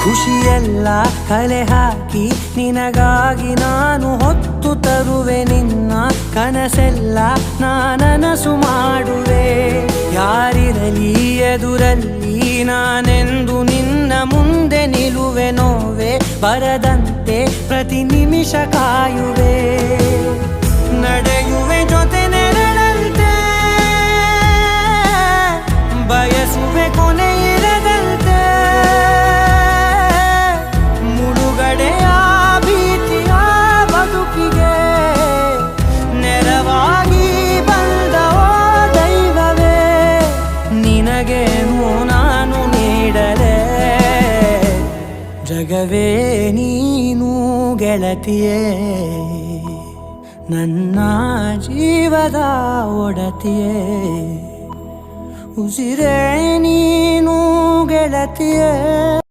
ಖುಷಿಯೆಲ್ಲ ಕಲೆ ಹಾಕಿ ನಿನಗಾಗಿ ನಾನು ಹೊತ್ತು ತರುವೆ ನಿನ್ನ ಕನಸೆಲ್ಲ ನಾನನಸು ಮಾಡುವೆ ಯಾರಿರಲಿ ಎದುರಲ್ಲಿ ನಾನೆಂದು ನಿನ್ನ ಮುಂದೆ ನಿಲ್ಲುವೆ ನೋವೆ ಬರದಂತೆ ಪ್ರತಿ ನಿಮಿಷ ಕಾಯುವೆ ನಡೆಯುವೆ ಜೊತೆ ನೆರಳಂತೆ ಬಯಸುವೆ ಕೊನೆ ಇರದಂತೆ ಮುಳುಗಡೆಯ ಭೀತಿಯ ಬದುಕಿಗೆ ನೆರವಾಗಿ ಬಂದ ದೈವವೇ ನಿನಗೇನು ನಾನು ನೀಡಲೆ ಜಗವೇ ನೀನು ಗೆಳತಿಯೇ ನನ್ನ ಜೀವದ ಒಡತಿಯೇ ಉಸಿರೇ ನೀನು ಗೆಳತಿಯೇ.